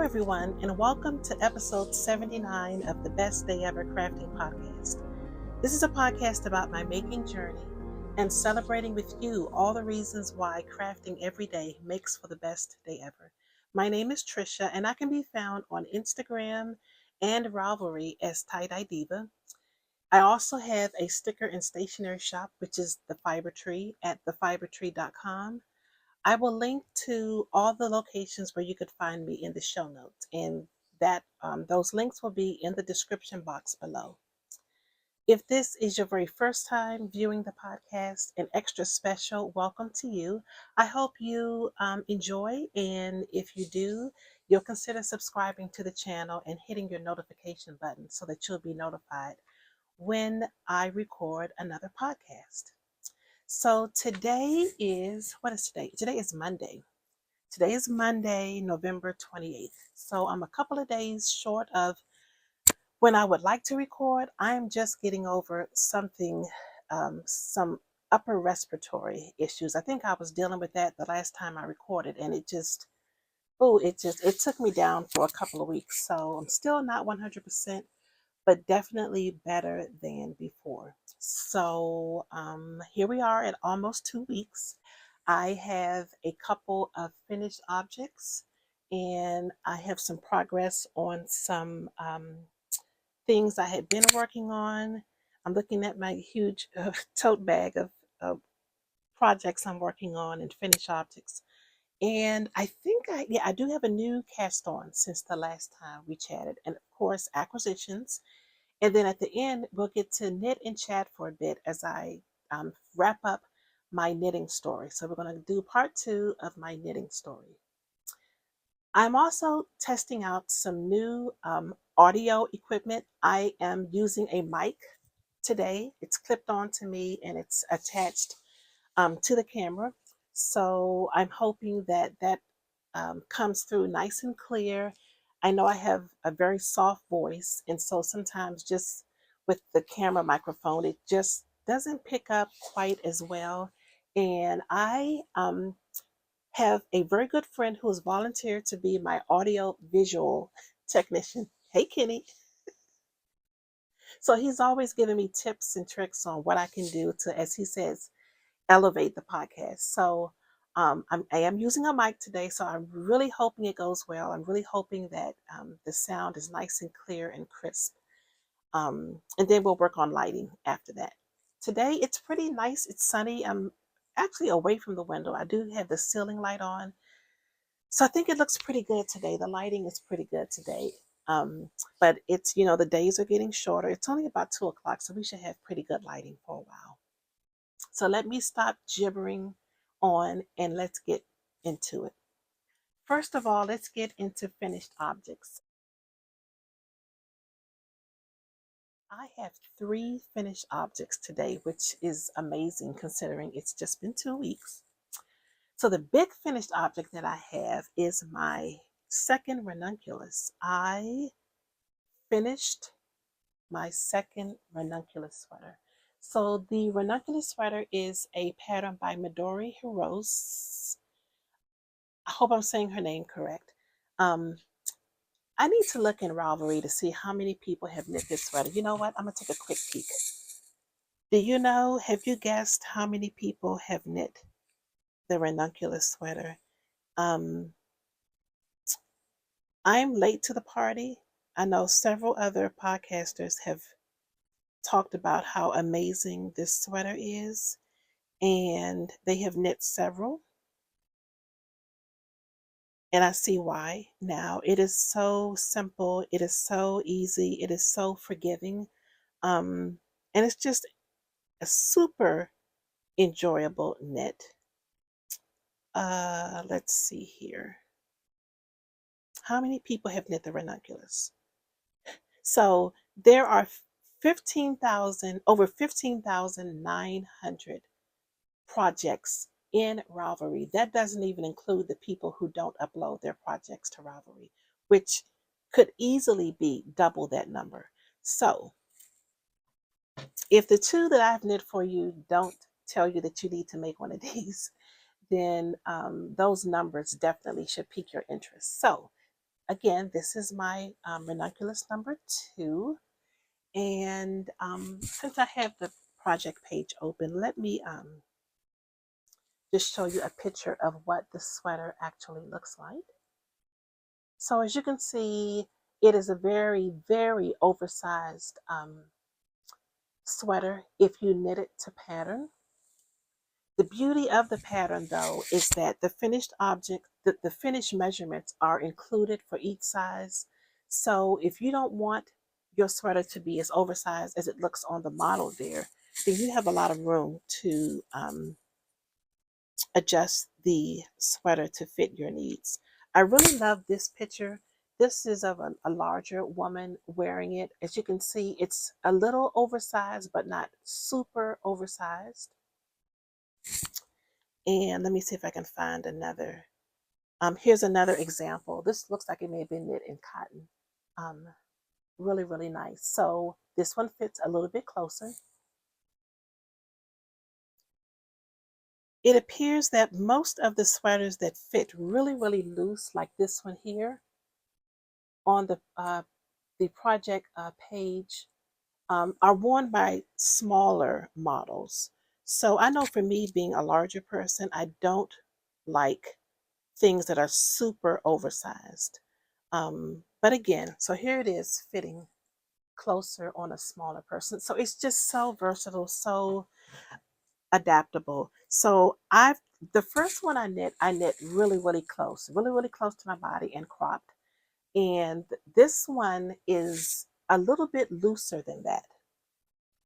everyone, and welcome to episode 79 of the Best Day Ever Crafting Podcast. This is a podcast about my making journey and celebrating with you all the reasons why crafting every day makes for the best day ever. My name is Trisha, and I can be found on Instagram and Ravelry as Tie-Dye Diva. I also have a sticker and stationery shop, which is the Fibertry at thefibertry.com. I will link to all the locations where you could find me in the show notes, and those links will be in the description box below. If this is your very first time viewing the podcast, an extra special welcome to you. I hope you enjoy, and if you do, you'll consider subscribing to the channel and hitting your notification button so that you'll be notified when I record another podcast. So what is today? Today is Monday. Today is Monday, November 28th. So I'm a couple of days short of when I would like to record. I'm just getting over some upper respiratory issues. I think I was dealing with that the last time I recorded, and it took me down for a couple of weeks. So I'm still not 100%, but definitely better than before. So here we are at almost 2 weeks. I have a couple of finished objects, and I have some progress on some things I had been working on. I'm looking at my huge tote bag of projects I'm working on and finished objects. And I think I do have a new cast on since the last time we chatted, and of course acquisitions. And then at the end, we'll get to knit and chat for a bit as I wrap up my knitting story. So we're going to do part 2 of my knitting story. I'm also testing out some new audio equipment. I am using a mic today. It's clipped onto me and it's attached to the camera. So I'm hoping that comes through nice and clear. I know I have a very soft voice, and so sometimes just with the camera microphone, it just doesn't pick up quite as well. And I have a very good friend who has volunteered to be my audio visual technician. Hey, Kenny. So he's always giving me tips and tricks on what I can do to, as he says, elevate the podcast. So I am using a mic today, so I'm really hoping it goes well. I'm really hoping that the sound is nice and clear and crisp. And then we'll work on lighting after that. Today, it's pretty nice. It's sunny. I'm actually away from the window. I do have the ceiling light on. So I think it looks pretty good today. The lighting is pretty good today. But it's, the days are getting shorter. It's only about 2 o'clock, so we should have pretty good lighting for a while. So let me stop gibbering on and let's get into it. First of all, let's get into finished objects. I have 3 finished objects today, which is amazing considering it's just been 2 weeks. So the big finished object that I have is my second ranunculus. I finished my second ranunculus sweater. So the Ranunculous Sweater is a pattern by Midori Hirose. I hope I'm saying her name correct. I need to look in Ravelry to see how many people have knit this sweater. You know what? I'm going to take a quick peek. Have you guessed how many people have knit the Ranunculous Sweater? I'm late to the party. I know several other podcasters have talked about how amazing this sweater is, and they have knit several, and I see why now. It is so simple, it is so easy, it is so forgiving, and it's just a super enjoyable knit. Let's see here. How many people have knit the ranunculus? So there are over 15,900 projects in Ravelry. That doesn't even include the people who don't upload their projects to Ravelry, which could easily be double that number. So if the 2 that I've knit for you don't tell you that you need to make one of these, then those numbers definitely should pique your interest. So again, this is my Ranunculus number 2. And since I have the project page open, let me just show you a picture of what the sweater actually looks like. So as you can see, it is a very, very oversized sweater if you knit it to pattern. The beauty of the pattern, though, is that the finished object, the finished measurements are included for each size. So if you don't want your sweater to be as oversized as it looks on the model there, then you have a lot of room to adjust the sweater to fit your needs. I really love this picture. This is of a larger woman wearing it. As you can see, it's a little oversized, but not super oversized. And let me see if I can find another. Here's another example. This looks like it may have been knit in cotton. Really, really nice. So this one fits a little bit closer. It appears that most of the sweaters that fit really, really loose, like this one here, on the project page, are worn by smaller models. So I know for me, being a larger person, I don't like things that are super oversized. But again, so here it is fitting closer on a smaller person. So it's just so versatile, so adaptable. So the first one I knit really, really close, really close to my body and cropped. And this one is a little bit looser than that.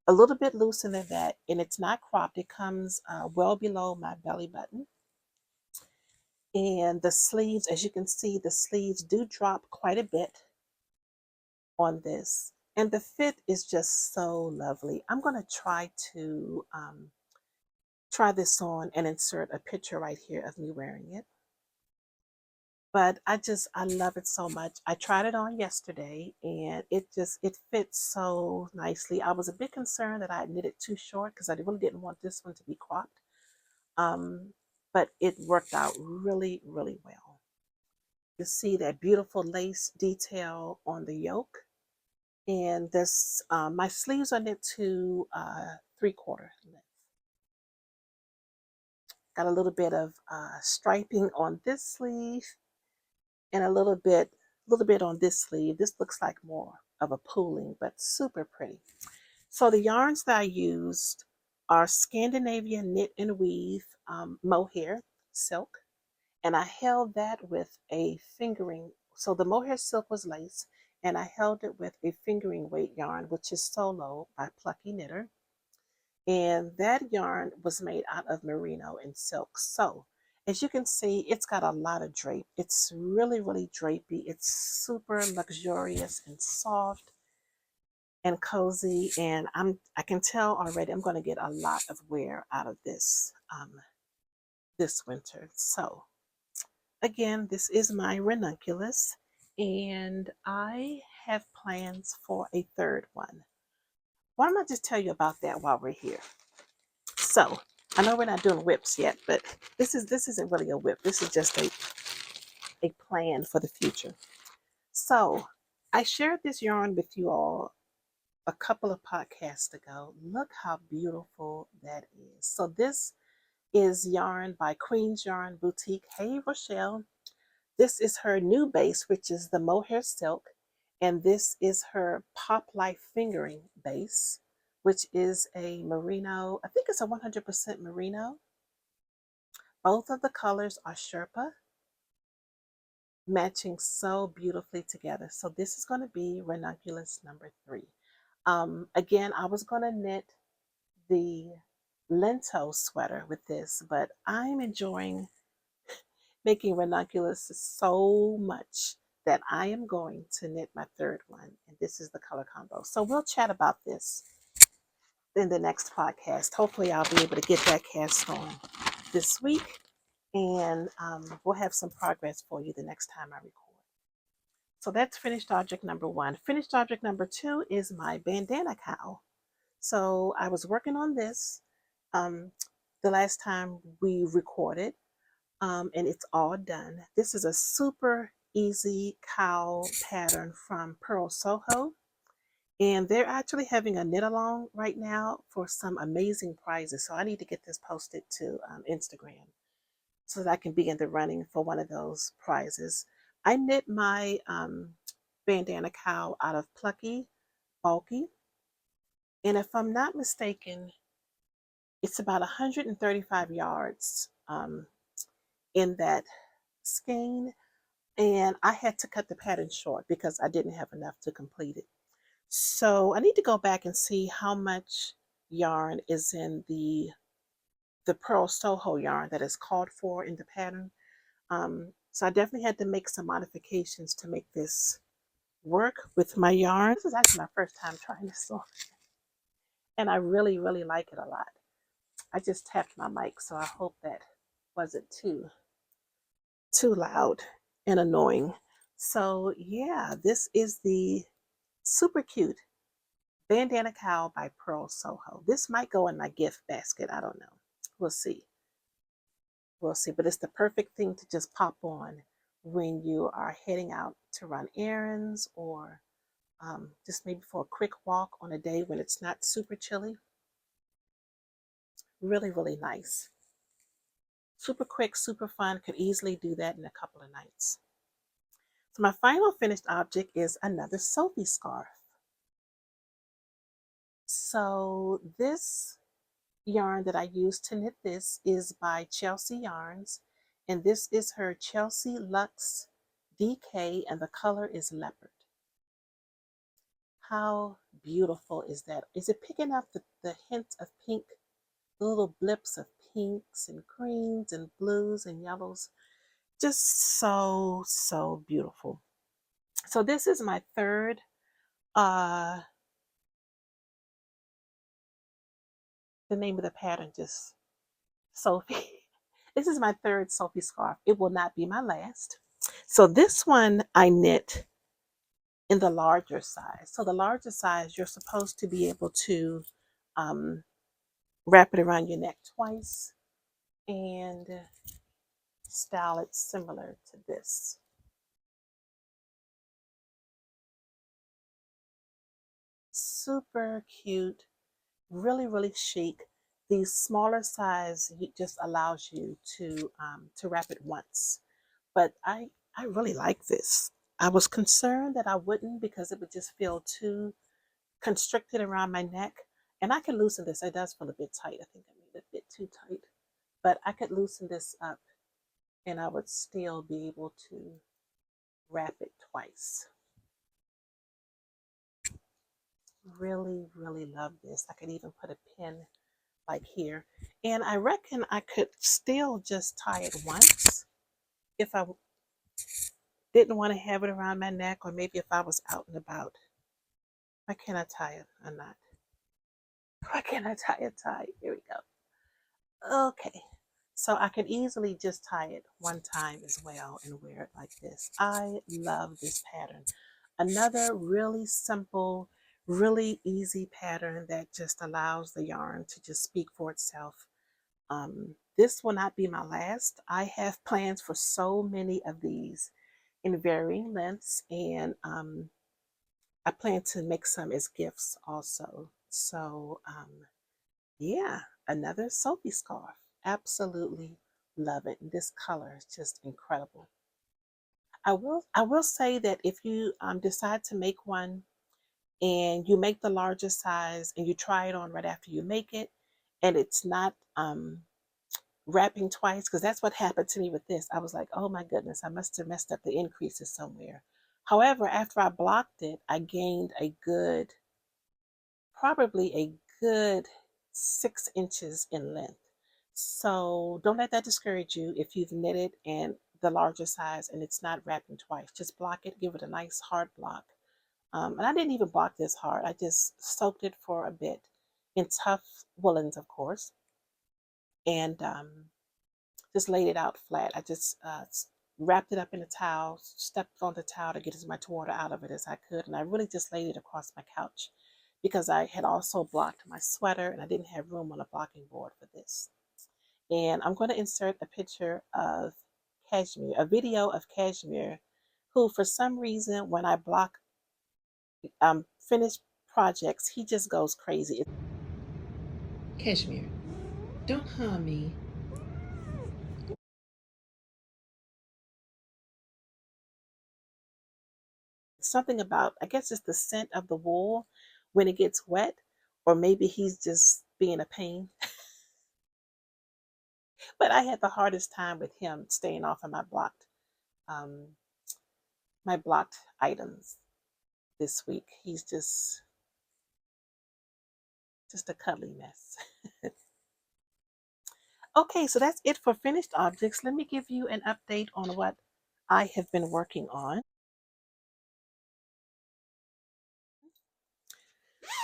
A little bit looser than that, and it's not cropped. It comes well below my belly button. And the sleeves, as you can see, the sleeves do drop quite a bit on this. And the fit is just so lovely. I'm going to try to try this on and insert a picture right here of me wearing it. But I love it so much. I tried it on yesterday and it fits so nicely. I was a bit concerned that I had knit it too short because I really didn't want this one to be cropped. But it worked out really, really well. You see that beautiful lace detail on the yoke. And this, my sleeves are knit to 3/4 length. Got a little bit of striping on this sleeve and a little bit on this sleeve. This looks like more of a pooling, but super pretty. So the yarns that I used are Scandinavian knit and weave mohair silk, and I held that with a fingering. So the mohair silk was lace, and I held it with a fingering weight yarn, which is Solo by Plucky Knitter. And that yarn was made out of merino and silk. So as you can see, it's got a lot of drape. It's really, really drapey. It's super luxurious and soft and cozy. And I can tell already I'm going to get a lot of wear out of this this winter. So again, this is my Ranunculus, and I have plans for a third one. Why don't I just tell you about that while we're here? So I know we're not doing whips yet, but this isn't really a whip. This is just a plan for the future. So I shared this yarn with you all a couple of podcasts ago. Look how beautiful that is. So this is yarn by Queen's Yarn Boutique. Hey, Rochelle. This is her new base, which is the mohair silk. And this is her Pop Life fingering base, which is a merino. I think it's a 100% merino. Both of the colors are Sherpa, matching so beautifully together. So this is going to be Ranunculus number 3. Again, I was going to knit the Lento sweater with this, but I'm enjoying making Ranunculus so much that I am going to knit my third one, and this is the color combo. So we'll chat about this in the next podcast. Hopefully I'll be able to get that cast on this week, and we'll have some progress for you the next time I record. So that's finished object number 1. Finished object number 2 is my Bandana Cow. So I was working on this the last time we recorded, and it's all done. This is a super Easy Cow pattern from Pearl Soho. And they're actually having a knit along right now for some amazing prizes. So I need to get this posted to Instagram so that I can be in the running for one of those prizes. I knit my Bandana Cow out of Plucky Bulky. And if I'm not mistaken, it's about 135 yards in that skein. And I had to cut the pattern short because I didn't have enough to complete it. So I need to go back and see how much yarn is in the Pearl Soho yarn that is called for in the pattern. So I definitely had to make some modifications to make this work with my yarn. This is actually my first time trying this on, and I really, really like it a lot. I just tapped my mic, so I hope that wasn't too loud and annoying. So yeah, this is the super cute Bandana Cow by Pearl Soho. This might go in my gift basket. I don't know. We'll see. We'll see. But it's the perfect thing to just pop on when you are heading out to run errands, or just maybe for a quick walk on a day when it's not super chilly. Really, really nice. Super quick, super fun. Could easily do that in a couple of nights. So my final finished object is another Sophie scarf. So this yarn that I used to knit this is by Chelsea Yarns, and this is her Chelsea Luxe DK, and the color is leopard. How beautiful is that? Is it picking up the hint of pink, the little blips of pinks and greens and blues and yellows? Just so, so beautiful. So this is my third the name of the pattern, just Sophie. This is my third Sophie scarf. It will not be my last. So this one I knit in the larger size. So the larger size, you're supposed to be able to wrap it around your neck twice and style it similar to this. Super cute, really, really chic. The smaller size just allows you to wrap it once. But I really like this. I was concerned that I wouldn't because it would just feel too constricted around my neck. And I can loosen this. It does feel a bit tight. I think I made it a bit too tight. But I could loosen this up and I would still be able to wrap it twice. Really, really love this. I could even put a pin like here. And I reckon I could still just tie it once if I didn't want to have it around my neck, or maybe if I was out and about. Why can't I tie it a knot? Why can't I tie a tie? Here we go. Okay. So I could easily just tie it one time as well and wear it like this. I love this pattern. Another really simple, really easy pattern that just allows the yarn to just speak for itself. This will not be my last. I have plans for so many of these in varying lengths, and I plan to make some as gifts also. So yeah, another Sophie scarf. Absolutely love it. This color is just incredible. I will say that if you decide to make one and you make the larger size and you try it on right after you make it, and it's not wrapping twice, because that's what happened to me with this. I was like, oh my goodness, I must have messed up the increases somewhere. However, after I blocked it, I gained probably a good 6 inches in length. So don't let that discourage you if you've knitted and the larger size and it's not wrapping twice. Just block it, give it a nice hard block. And I didn't even block this hard. I just soaked it for a bit in tough woolens, of course, and just laid it out flat. I just wrapped it up in a towel, stepped on the towel to get as much water out of it as I could, and I really just laid it across my couch because I had also blocked my sweater and I didn't have room on a blocking board for this. And I'm going to insert a picture of Cashmere, a video of Cashmere, who for some reason when I block finished projects, he just goes crazy. Cashmere, don't harm me. Something about, I guess it's the scent of the wool when it gets wet, or maybe he's just being a pain. But I had the hardest time with him staying off of um, my blocked items this week. He's just a cuddly mess. Okay, so that's it for finished objects. Let me give you an update on what I have been working on.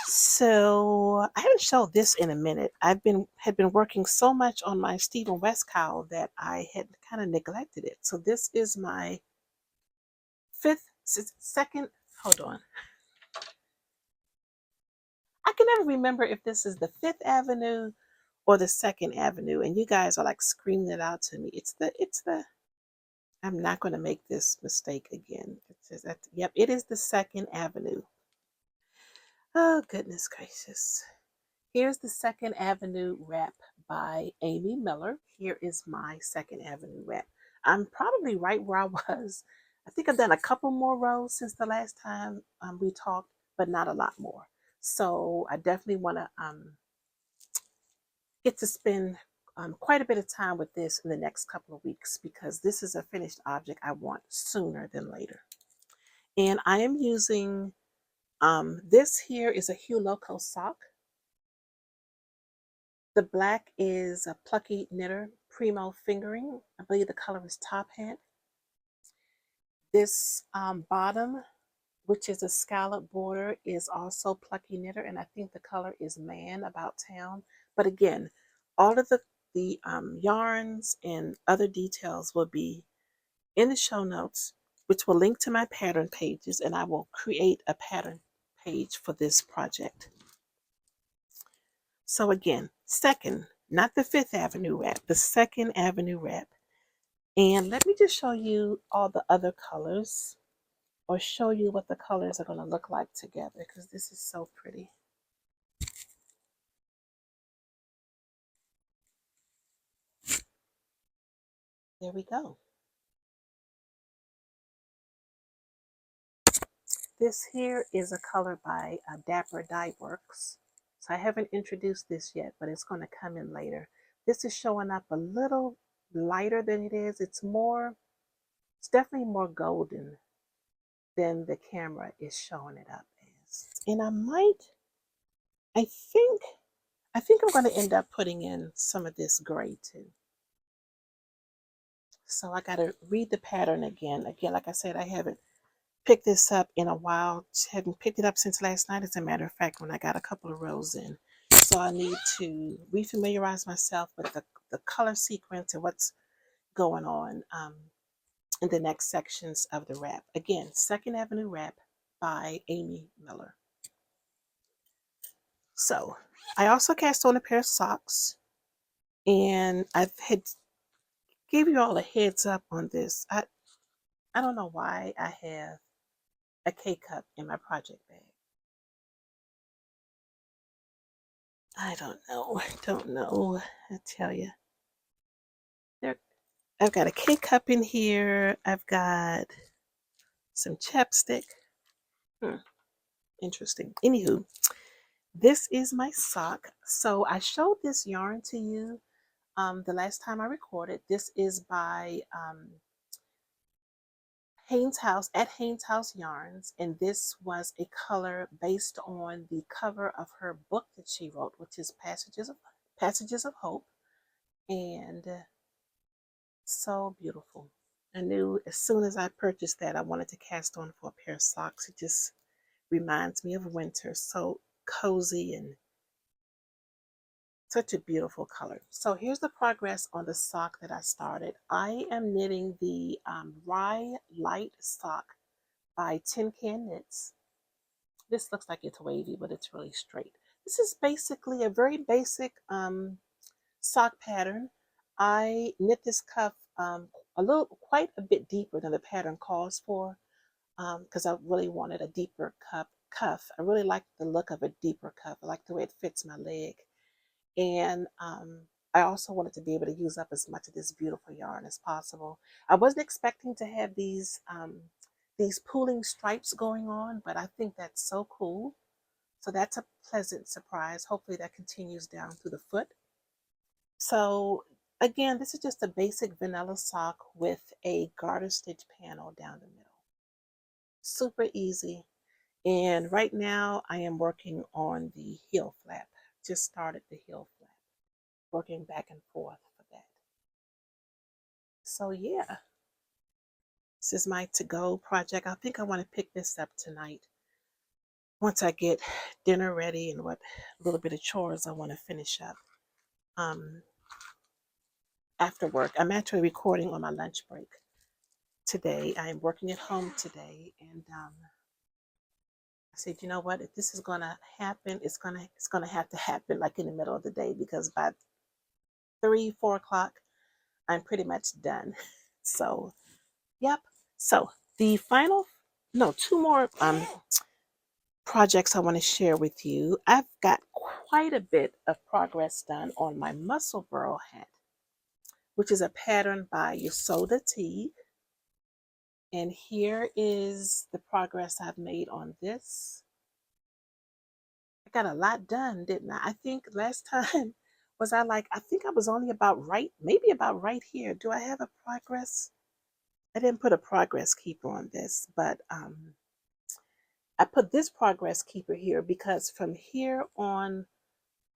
So I haven't showed this in a minute. Had been working so much on my Stephen West cowl that I had kind of neglected it. So this is my second. Hold on. I can never remember if this is the Fifth Avenue or the Second Avenue, and you guys are like screaming it out to me. It's the. I'm not going to make this mistake again. It says that. Yep, it is the Second Avenue. Oh goodness gracious. Here's the Second Avenue wrap by Amy Miller. Here is my Second Avenue wrap. I'm probably right where I was. I think I've done a couple more rows since the last time we talked, but not a lot more. So I definitely want to get to spend quite a bit of time with this in the next couple of weeks because this is a finished object I want sooner than later. And I am using, this here is a Hue Loco sock. The black is a Plucky Knitter Primo Fingering. I believe the color is Top Hat. This bottom, which is a scallop border, is also Plucky Knitter, and I think the color is Man About Town. But again, all of the yarns and other details will be in the show notes, which will link to my pattern pages, and I will create a pattern page for this project. So again, second, not the Fifth Avenue wrap, the Second Avenue wrap. And let me just show you all the other colors, or show you what the colors are going to look like together, because this is so pretty. There we go. This here is a color by Dapper Dye Works. So I haven't introduced this yet, but it's going to come in later. This is showing up a little lighter than it is. It's definitely more golden than the camera is showing it up as. And I think I'm going to end up putting in some of this gray too. So I got to read the pattern again. Again, like I said, I haven't picked this up in a while. Hadn't picked it up since last night, as a matter of fact, when I got a couple of rows in. So I need to refamiliarize myself with the color sequence and what's going on in the next sections of the wrap. Again, Second Avenue wrap by Amy Miller. So I also cast on a pair of socks, and I've gave you all a heads up on this. I don't know why I have a K-cup in my project bag. I don't know. I tell you. I've got a K-cup in here. I've got some chapstick. Interesting. Anywho, this is my sock. So I showed this yarn to you the last time I recorded. This is by Haynes House, at Haynes House Yarns, and this was a color based on the cover of her book that she wrote, which is Passages of Hope, and so beautiful. I knew as soon as I purchased that I wanted to cast on for a pair of socks. It just reminds me of winter, so cozy and such a beautiful color. So here's the progress on the sock that I started. I am knitting the Rye Light sock by Tin Can Knits. This looks like it's wavy, but it's really straight. This is basically a very basic sock pattern. I knit this cuff quite a bit deeper than the pattern calls for, because I really wanted a deeper cuff. I really like the look of a deeper cuff. I like the way it fits my leg. And I also wanted to be able to use up as much of this beautiful yarn as possible. I wasn't expecting to have these pooling stripes going on, but I think that's so cool. So that's a pleasant surprise. Hopefully that continues down through the foot. So again, this is just a basic vanilla sock with a garter stitch panel down the middle. Super easy. And right now I am working on the heel flap. Just started the heel flap, working back and forth for that. So yeah, this is my to-go project. I think I want to pick this up tonight once I get dinner ready and what little bit of chores I want to finish up after work. I'm actually recording on my lunch break today. I'm working at home today, and I said, you know what? If this is gonna happen, it's gonna have to happen like in the middle of the day, because by 3-4 o'clock, I'm pretty much done. So, yep. So the final, no, two more projects I want to share with you. I've got quite a bit of progress done on my muscle burl hat, which is a pattern by Yosoda Teague. And here is the progress I've made on this. I got a lot done, didn't I? I think last time I think I was only about right, maybe about right here. Do I have a progress? I didn't put a progress keeper on this, but I put this progress keeper here because from here on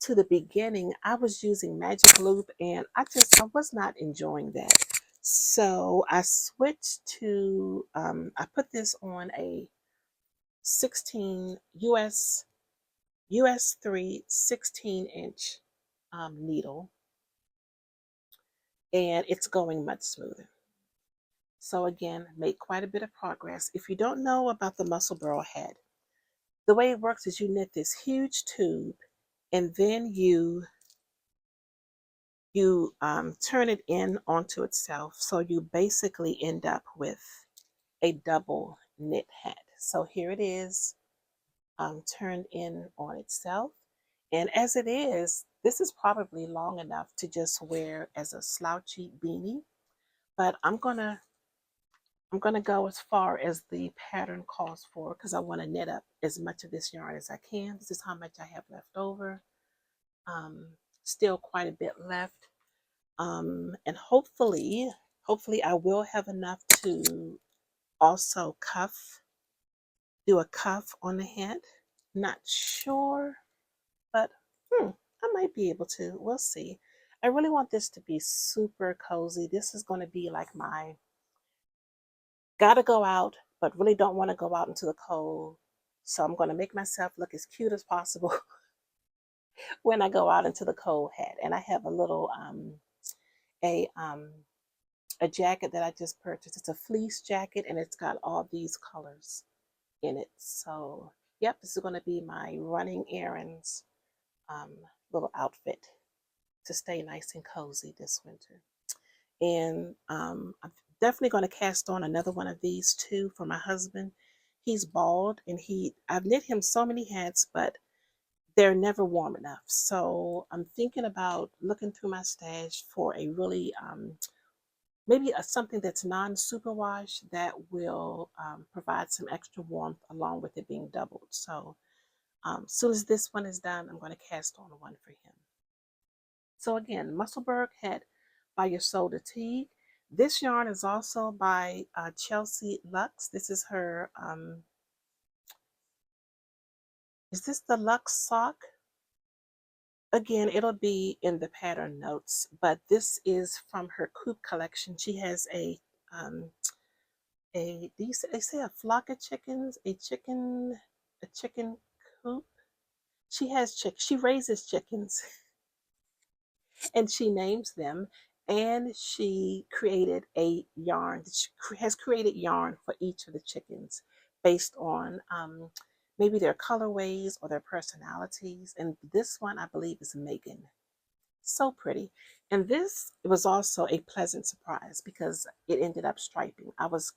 to the beginning, I was using magic loop and I was not enjoying that. So I switched to, I put this on a 16 US 3 16-inch needle, and it's going much smoother. So again, made quite a bit of progress. If you don't know about the muscle burl hat, the way it works is you knit this huge tube, and then you turn it in onto itself. So you basically end up with a double knit hat. So here it is, turned in on itself. And as it is, this is probably long enough to just wear as a slouchy beanie. But I'm gonna go as far as the pattern calls for, because I want to knit up as much of this yarn as I can. This is how much I have left over. Still quite a bit left. And hopefully I will have enough to also do a cuff on the hat. Not sure, but I might be able to. We'll see. I really want this to be super cozy. This is going to be like my gotta go out, but really don't want to go out into the cold. So I'm going to make myself look as cute as possible when I go out into the cold hat. And I have a little a jacket that I just purchased. It's a fleece jacket and it's got all these colors in it. So yep, this is going to be my running errands little outfit to stay nice and cozy this winter. And I'm definitely going to cast on another one of these too for my husband. He's bald, and I've knit him so many hats, but they're never warm enough. So I'm thinking about looking through my stash for a really maybe something that's non-superwash that will provide some extra warmth along with it being doubled. So as soon as this one is done, I'm going to cast on one for him. So again, Musselburgh hat by Yosoda Teague. This yarn is also by Chelsea Lux. This is her, is this the Lux sock? Again, it'll be in the pattern notes, but this is from her Coop collection. She has a they say a flock of chickens, a chicken coop. She raises chickens and she names them, and she created a yarn. She has created yarn for each of the chickens based on maybe their colorways or their personalities. And this one, I believe, is Megan. So pretty. And this was also a pleasant surprise because it ended up striping. I was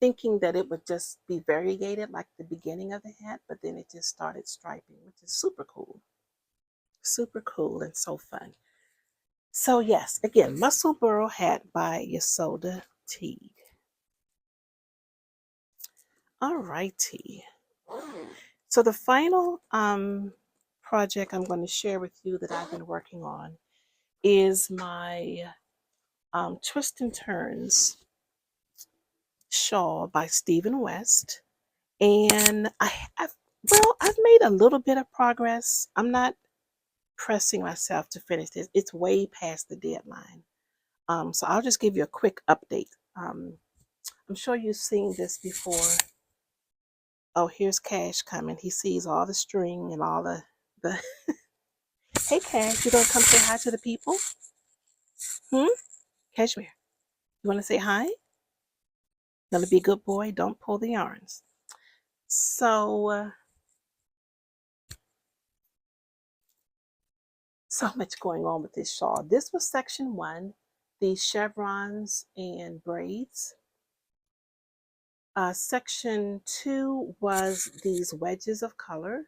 thinking that it would just be variegated like the beginning of the hat, but then it just started striping, which is super cool. Super cool and so fun. So yes, again, Muscle Burrow hat by Yasoda Teague. All righty. So the final project I'm going to share with you that I've been working on is my Twist and Turns shawl by Stephen West. And I've made a little bit of progress. I'm not pressing myself to finish this. It's way past the deadline. So I'll just give you a quick update. I'm sure you've seen this before. Oh, here's Cash coming. He sees all the string and all the Hey Cash, you gonna come say hi to the people? Cashmere, you wanna say hi? Gonna be a good boy, don't pull the yarns. So so much going on with this shawl. This was section 1, these chevrons and braids. Section 2 was these wedges of color,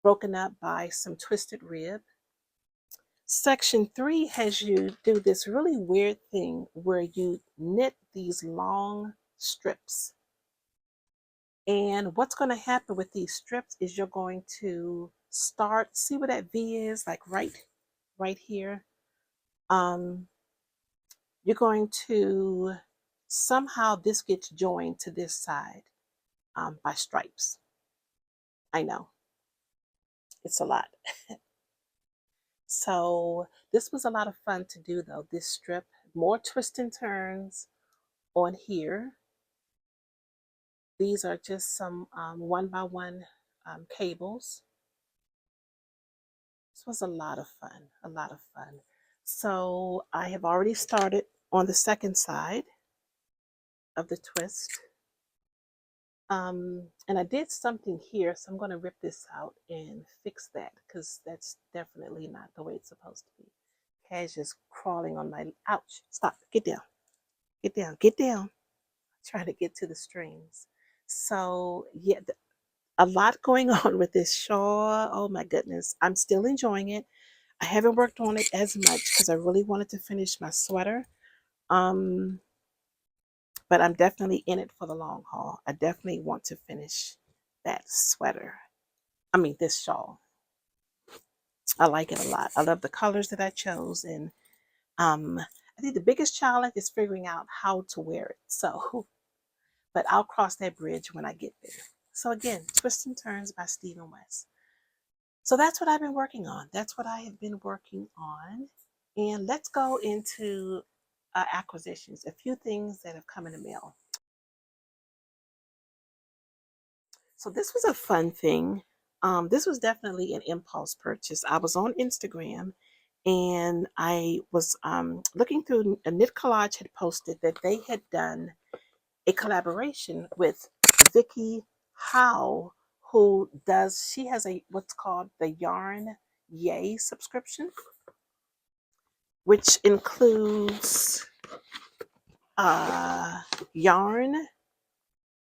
broken up by some twisted rib. Section 3 has you do this really weird thing where you knit these long strips. And what's going to happen with these strips is you're going to start, see where that V is, like right here. You're going to somehow this gets joined to this side by stripes. I know it's a lot. So this was a lot of fun to do though. This strip, more twists and turns on here. These are just some 1x1 cables. This was a lot of fun, a lot of fun. So I have already started on the second side of the twist. And I did something here, so I'm going to rip this out and fix that because that's definitely not the way it's supposed to be. Cash is crawling on my, ouch, stop, get down, get down, get down. Trying to get to the strings. So yeah, a lot going on with this shawl. Oh my goodness, I'm still enjoying it. I haven't worked on it as much because I really wanted to finish my sweater. But I'm definitely in it for the long haul. I definitely want to finish that sweater. I mean, this shawl. I like it a lot. I love the colors that I chose. And I think the biggest challenge is figuring out how to wear it. So, but I'll cross that bridge when I get there. So again, Twists and Turns by Stephen West. So that's what I've been working on. That's what I have been working on. And let's go into acquisitions, a few things that have come in the mail. So this was a fun thing. This was definitely an impulse purchase. I was on Instagram and I was looking through, a Knit Collage had posted that they had done a collaboration with Vicky Howe, who does, she has a what's called the YarnYay subscription, which includes yarn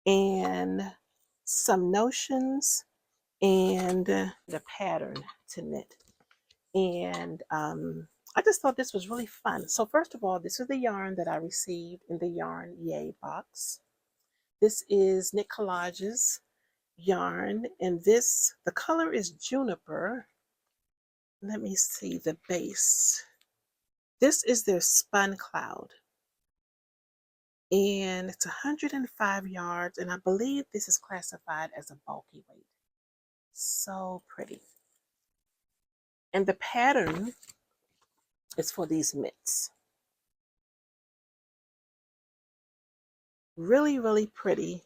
and some notions and the pattern to knit. And I just thought this was really fun. So first of all, this is the yarn that I received in the YarnYay box. This is Knit Collage's yarn, and this, the color is Juniper. Let me see the base. This is their Spun Cloud. And it's 105 yards, and I believe this is classified as a bulky weight. So pretty. And the pattern is for these mitts. Really, really pretty.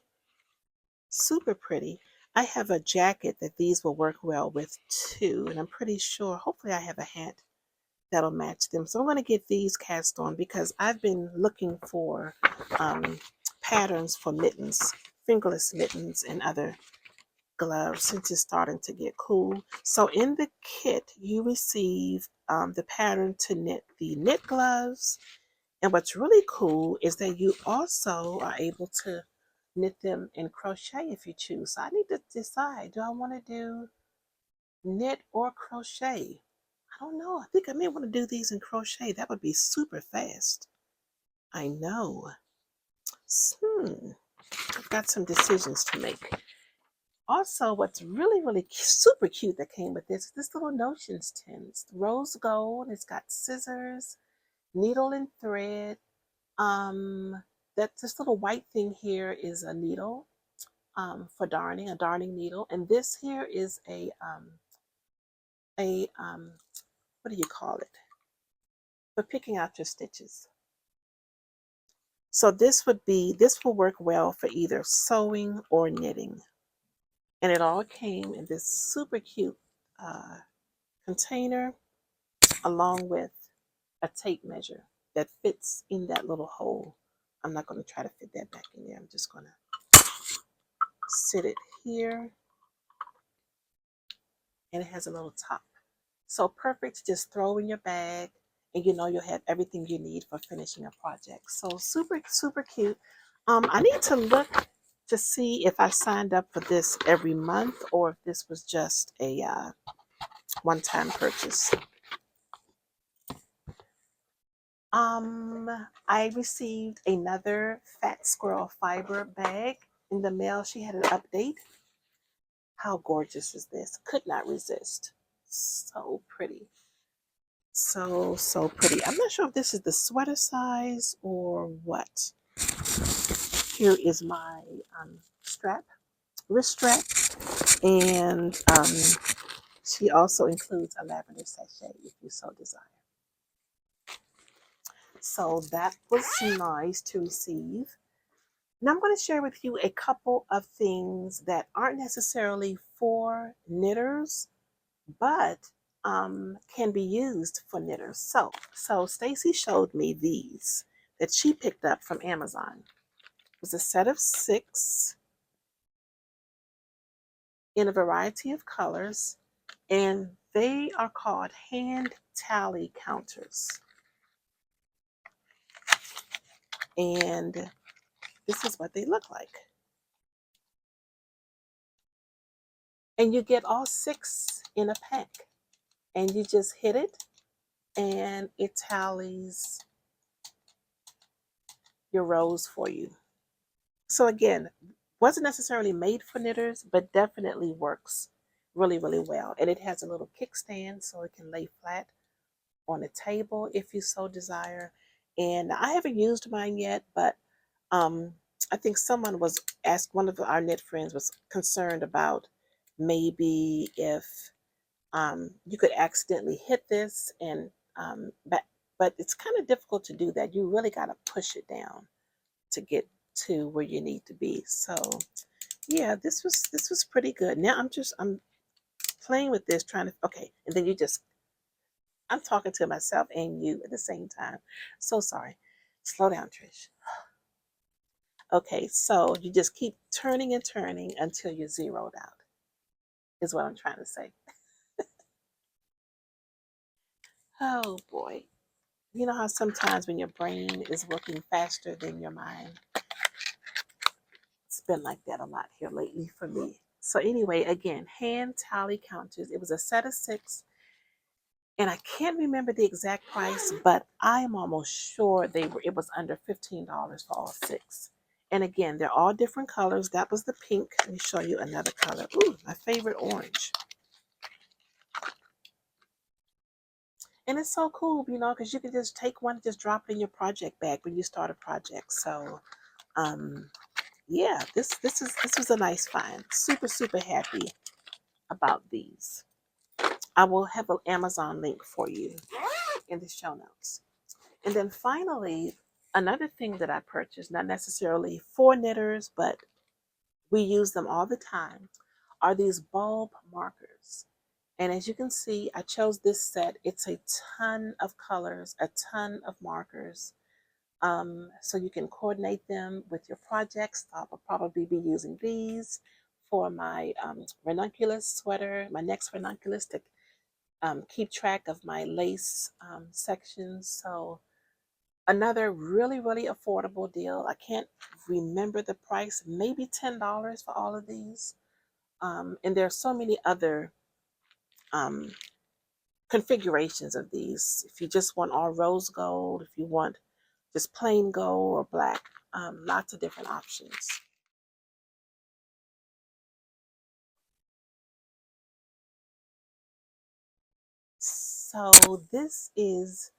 Super pretty. I have a jacket that these will work well with too, and I'm pretty sure, hopefully I have a hat that'll match them. So I'm going to get these cast on because I've been looking for patterns for mittens, fingerless mittens, and other gloves since it's starting to get cool. So in the kit, you receive the pattern to knit the knit gloves. And what's really cool is that you also are able to knit them in crochet if you choose. So I need to decide, do I want to do knit or crochet? I don't know. I think I may want to do these in crochet. That would be super fast. I know. I've got some decisions to make. Also, what's really super cute that came with this is this little notions tin. It's rose gold. It's got scissors, needle and thread. That this little white thing here is a needle for darning, a darning needle, and this here is a what do you call it? For picking out your stitches. So this will work well for either sewing or knitting. And it all came in this super cute container along with a tape measure that fits in that little hole. I'm not going to try to fit that back in there. I'm just going to sit it here, and it has a little top. So perfect to just throw in your bag, and you know you'll have everything you need for finishing a project. So super cute. I need to look to see if I signed up for this every month or if this was just a one-time purchase. I received another Fat Squirrel Fiber bag in the mail. She had an update. How gorgeous is this? Could not resist. So pretty. So pretty. I'm not sure if this is the sweater size or what. Here is my wrist strap, and she also includes a lavender sachet if you so desire. So that was nice to receive. Now I'm going to share with you a couple of things that aren't necessarily for knitters, but can be used for knitters. So Stacy showed me these that she picked up from Amazon. It was a set of 6 in a variety of colors, and they are called hand tally counters. And this is what they look like. And you get all 6 in a pack, and you just hit it, and it tallies your rows for you. So again, wasn't necessarily made for knitters, but definitely works really well. And it has a little kickstand so it can lay flat on a table if you so desire. And I haven't used mine yet, but I think someone was asked, one of our knit friends was concerned about maybe if you could accidentally hit this, and but it's kind of difficult to do that. You really got to push it down to get to where you need to be. So yeah, this was pretty good. Now I'm playing with this, trying to, okay, and then I'm talking to myself and you at the same time. So sorry. Slow down, Trish. Okay, so you just keep turning and turning until you're zeroed out, is what I'm trying to say. Oh boy. You know how sometimes when your brain is working faster than your mind? It's been like that a lot here lately for me. So anyway, again, hand tally counters. It was a set of 6, and I can't remember the exact price, but I'm almost sure it was under $15 for all 6. And again, they're all different colors. That was the pink. Let me show you another color. Ooh, my favorite, orange. And it's so cool, you know, because you can just take one, just drop it in your project bag when you start a project. So yeah, this was a nice find. Super happy about these. I will have an Amazon link for you in the show notes. And then finally, another thing that I purchased, not necessarily for knitters, but we use them all the time, are these bulb markers. And as you can see, I chose this set. It's a ton of colors, a ton of markers. So you can coordinate them with your projects. I'll probably be using these for my ranunculus sweater, my next ranunculus, to keep track of my lace sections. So another really, really affordable deal. I can't remember the price, maybe $10 for all of these. And there are so many other um, configurations of these. If you just want all rose gold, if you want just plain gold or black, lots of different options. So this is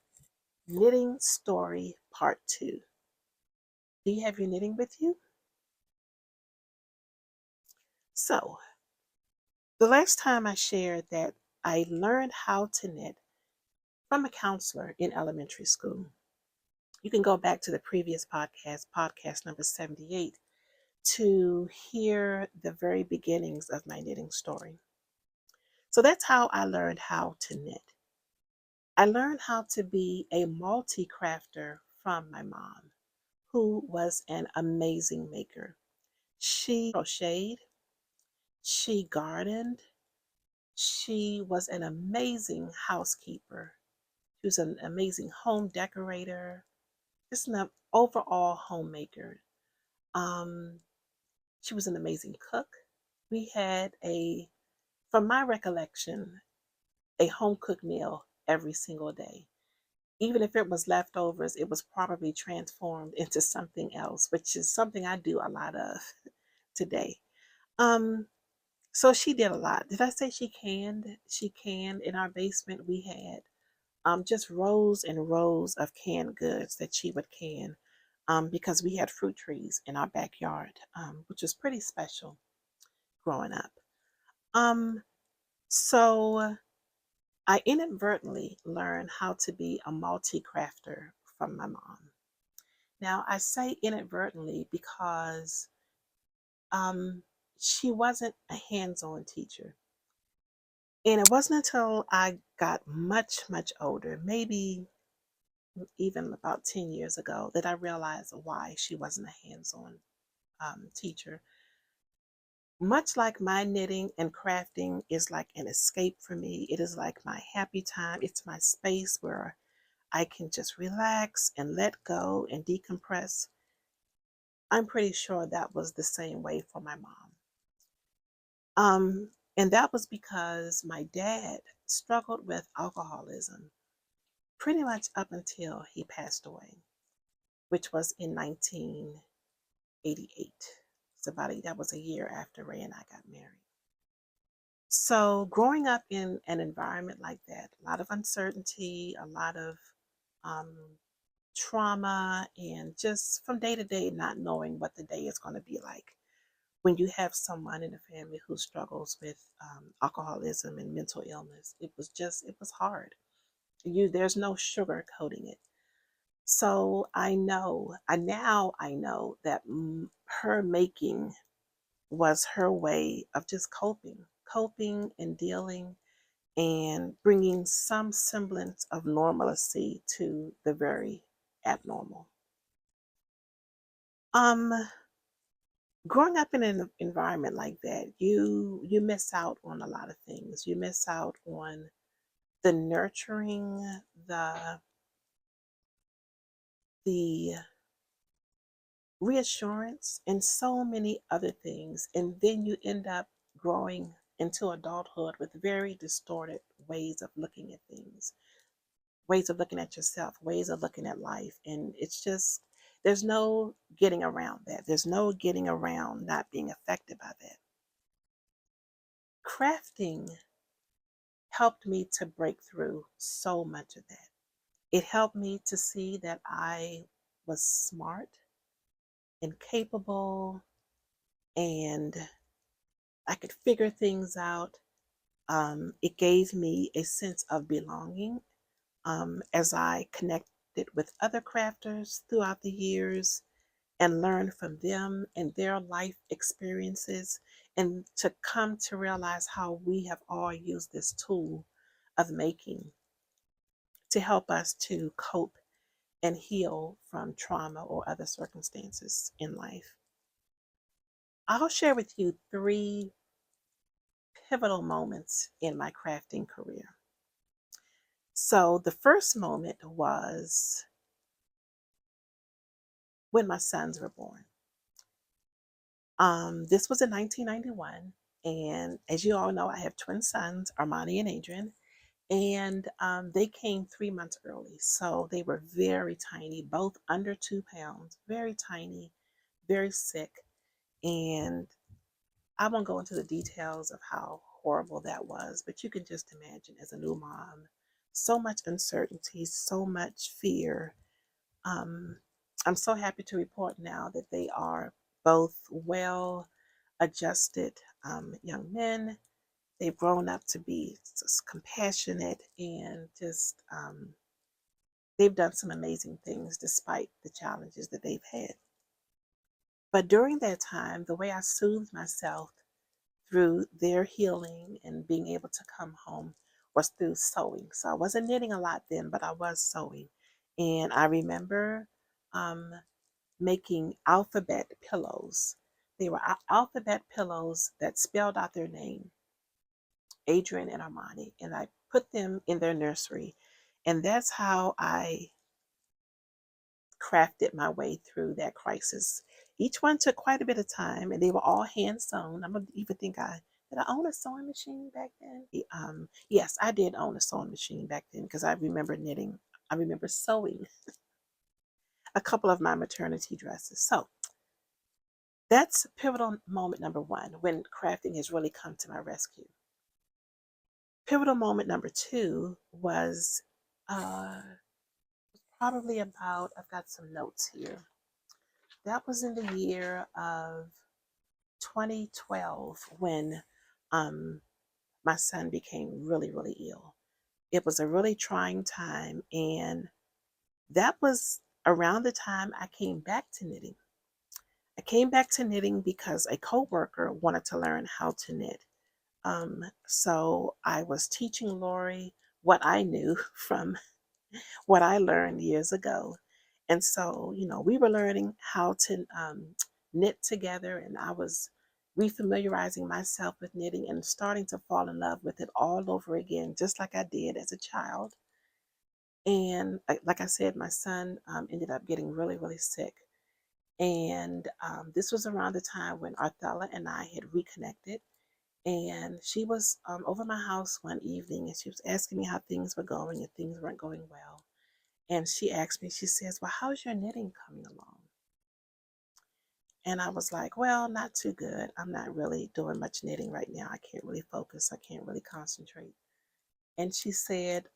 knitting story part 2. Do you have your knitting with you? So the last time I shared that I learned how to knit from a counselor in elementary school. You can go back to the previous podcast, podcast number 78, to hear the very beginnings of my knitting story. So that's how I learned how to knit. I learned how to be a multi-crafter from my mom, who was an amazing maker. She crocheted, she gardened, she was an amazing housekeeper. She was an amazing home decorator, just an overall homemaker. Um, she was an amazing cook. We had from my recollection, a home cooked meal every single day. Even if it was leftovers, it was probably transformed into something else, which is something I do a lot of today. Um, so she did a lot. Did I say she canned? She canned. In our basement, we had just rows and rows of canned goods that she would can, because we had fruit trees in our backyard, which was pretty special growing up. Um, so I inadvertently learned how to be a multi-crafter from my mom. Now, I say inadvertently because um, she wasn't a hands-on teacher. And it wasn't until I got much, much older, maybe even about 10 years ago, that I realized why she wasn't a hands-on teacher. Much like my knitting and crafting is like an escape for me, it is like my happy time. It's my space where I can just relax and let go and decompress. I'm pretty sure that was the same way for my mom. And that was because my dad struggled with alcoholism pretty much up until he passed away, which was in 1988. That was a year after Ray and I got married. So growing up in an environment like that, a lot of uncertainty, a lot of um, trauma, and just from day to day not knowing what the day is going to be like. When you have someone in the family who struggles with alcoholism and mental illness, it was hard. There's no sugarcoating it. So I know that her making was her way of just coping and dealing and bringing some semblance of normalcy to the very abnormal. Um, Growing up in an environment like that, you miss out on a lot of things. You miss out on the nurturing, the reassurance, and so many other things. And then you end up growing into adulthood with very distorted ways of looking at things, ways of looking at yourself, ways of looking at life. And it's just, there's no getting around that. There's no getting around not being affected by that. Crafting helped me to break through so much of that. It helped me to see that I was smart and capable, and I could figure things out. It gave me a sense of belonging, as I connected with other crafters throughout the years and learned from them and their life experiences, and to come to realize how we have all used this tool of making to help us to cope and heal from trauma or other circumstances in life. I'll share with you 3 pivotal moments in my crafting career. So the first moment was when my sons were born. This was in 1991, and as you all know, I have twin sons, Armani and Adrian, and they came 3 months early, so they were very tiny, both under 2 pounds, very tiny, very sick, and I won't go into the details of how horrible that was, but you can just imagine as a new mom, so much uncertainty, so much fear. Um, I'm so happy to report now that they are both well adjusted young men. They've grown up to be just compassionate and just, they've done some amazing things despite the challenges that they've had. But during that time, the way I soothed myself through their healing and being able to come home was through sewing. So I wasn't knitting a lot then, but I was sewing. And I remember um, making alphabet pillows. They were alphabet pillows that spelled out their name, Adrian and Armani, and I put them in their nursery. And that's how I crafted my way through that crisis. Each one took quite a bit of time, and they were all hand sewn. I don't even think did I own a sewing machine back then? Yes, I did own a sewing machine back then because I remember knitting. I remember sewing a couple of my maternity dresses. So that's pivotal moment number 1 when crafting has really come to my rescue. Pivotal moment number 2 was probably about, I've got some notes here. That was in the year of 2012 when my son became really, really ill. It was a really trying time, and that was around the time I came back to knitting. I came back to knitting because a coworker wanted to learn how to knit. So I was teaching Lori what I knew from what I learned years ago. And so, we were learning how to knit together, and I was refamiliarizing myself with knitting and starting to fall in love with it all over again, just like I did as a child. And like I said, my son ended up getting really, really sick. And this was around the time when Arthella and I had reconnected. And she was over my house one evening, and she was asking me how things were going, and things weren't going well. And she asked me, she says, "Well, how's your knitting coming along?" And I was like, "Well, not too good. I'm not really doing much knitting right now. I can't really focus. I can't really concentrate." And she said,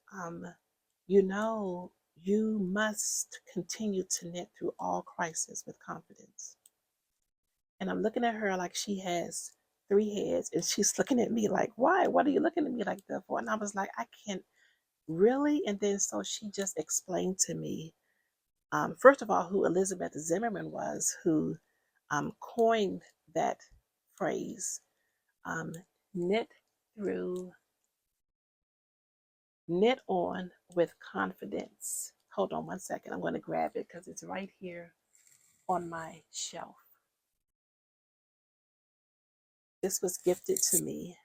"You know, you must continue to knit through all crises with confidence." And I'm looking at her like she has 3 heads, and she's looking at me like, "Why? What are you looking at me like that for?" And I was like, "I can't really." And then so she just explained to me, first of all, who Elizabeth Zimmerman was, who coined that phrase, um, knit through, knit on with confidence. Hold on one second. I'm going to grab it because it's right here on my shelf. This was gifted to me.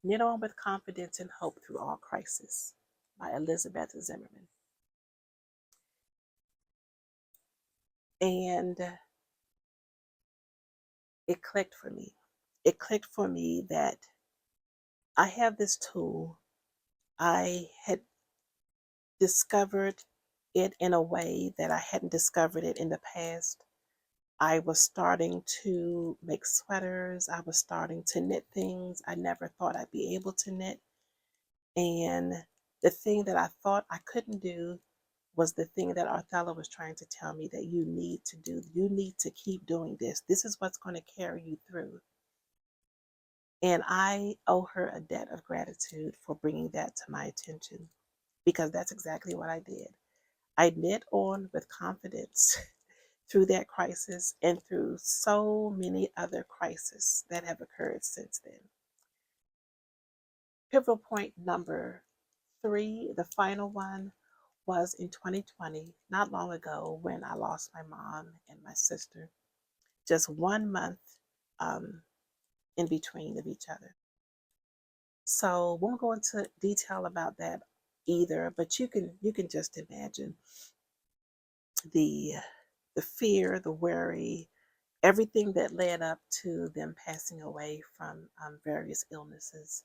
Knit on with confidence and hope through all crisis by Elizabeth Zimmerman. And it clicked for me. It clicked for me that I have this tool. I had discovered it in a way that I hadn't discovered it in the past. I was starting to make sweaters. I was starting to knit things I never thought I'd be able to knit. And the thing that I thought I couldn't do was the thing that Othello was trying to tell me that you need to do. You need to keep doing this. This is what's going to carry you through. And I owe her a debt of gratitude for bringing that to my attention, because that's exactly what I did. I knit on with confidence through that crisis and through so many other crises that have occurred since then. Pivotal point number 3, the final one, was in 2020, not long ago, when I lost my mom and my sister, just 1 month um, in between of each other. So won't go into detail about that either, but you can just imagine the the fear, the worry, everything that led up to them passing away from various illnesses.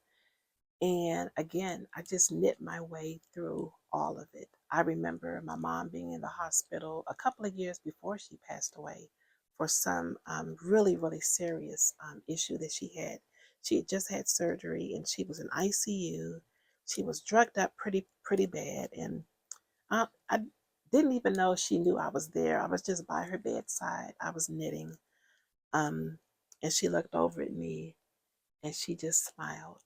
And again, I just knit my way through all of it. I remember my mom being in the hospital a couple of years before she passed away for some really, really serious issue that she had. She had just had surgery and she was in ICU. She was drugged up pretty bad. And I didn't even know she knew I was there. I was just by her bedside. I was knitting. Um, and she looked over at me and she just smiled.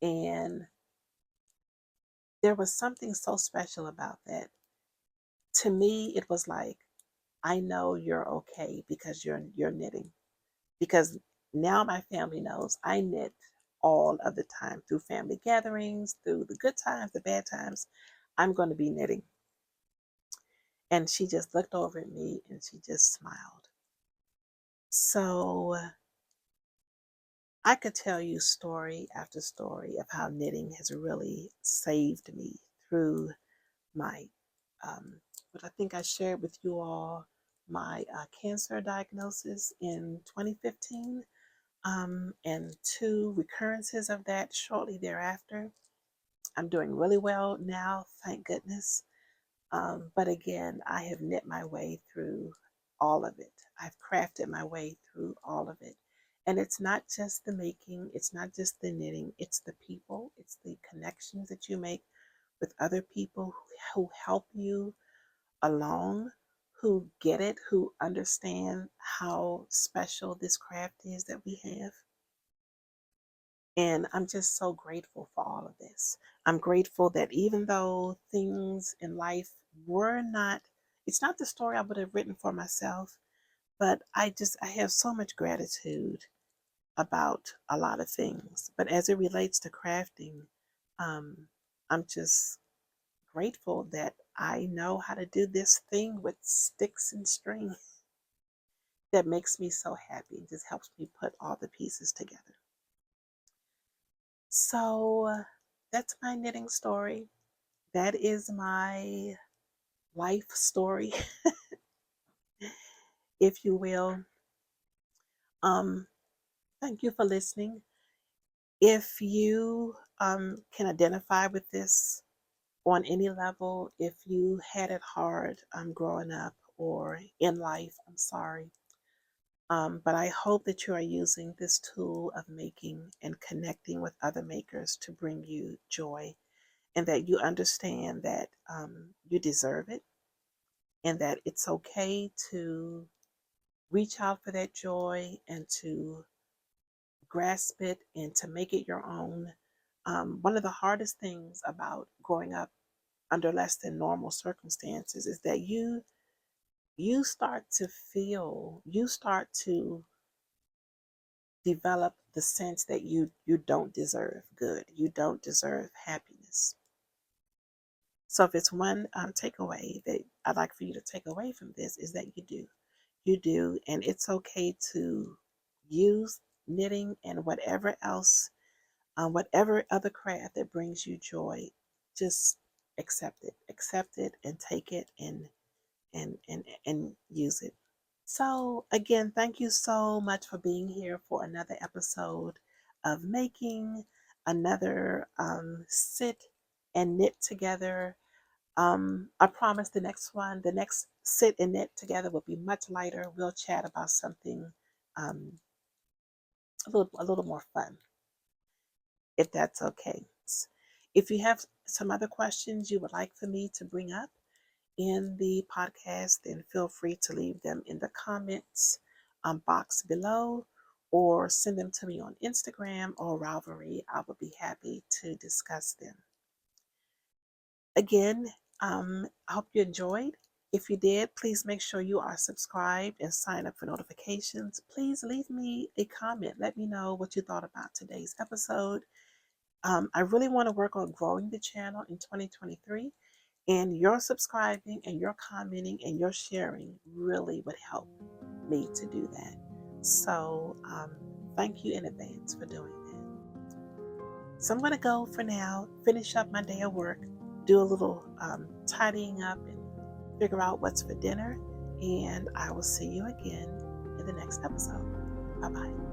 And there was something so special about that. To me, it was like, I know you're okay because you're knitting. Because now my family knows I knit all of the time through family gatherings, through the good times, the bad times. I'm going to be knitting. And she just looked over at me and she just smiled. So I could tell you story after story of how knitting has really saved me through my but I think I shared with you all my cancer diagnosis in 2015 and two recurrences of that shortly thereafter. I'm doing really well now, thank goodness. But again, I have knit my way through all of it. I've crafted my way through all of it. And it's not just the making, it's not just the knitting, it's the people, it's the connections that you make with other people who help you along, who get it, who understand how special this craft is that we have. And I'm just so grateful for all of this. I'm grateful that even though things in life were not, it's not the story I would have written for myself, but I have so much gratitude about a lot of things. But as it relates to crafting, um, I'm just grateful that I know how to do this thing with sticks and string that makes me so happy. It just helps me put all the pieces together. So that's my knitting story. That is my life story, if you will. Um, Thank you for listening. If you can identify with this on any level, if you had it hard growing up or in life, I'm sorry. But I hope that you are using this tool of making and connecting with other makers to bring you joy, and that you understand that you deserve it, and that it's okay to reach out for that joy and to grasp it and to make it your own. One of the hardest things about growing up under less than normal circumstances is that you start to feel, you start to develop the sense that you don't deserve good, you don't deserve happiness. So if it's one takeaway that I'd like for you to take away from this, is that you do, and it's okay to use knitting and whatever else, whatever other craft that brings you joy. Just accept it and take it and use it. So, again, thank you so much for being here for another episode of Making, another sit and knit together. I promise the next sit and knit together will be much lighter. We'll chat about something um, a little more fun, if that's okay. If you have some other questions you would like for me to bring up in the podcast, then feel free to leave them in the comments box below or send them to me on Instagram or Ravelry. I would be happy to discuss them. Again, I hope you enjoyed. If you did, please make sure you are subscribed and sign up for notifications. Please leave me a comment. Let me know what you thought about today's episode. I really want to work on growing the channel in 2023. And your subscribing and your commenting and your sharing really would help me to do that. So thank you in advance for doing that. So I'm going to go for now, finish up my day of work, do a little tidying up and figure out what's for dinner. And I will see you again in the next episode. Bye-bye.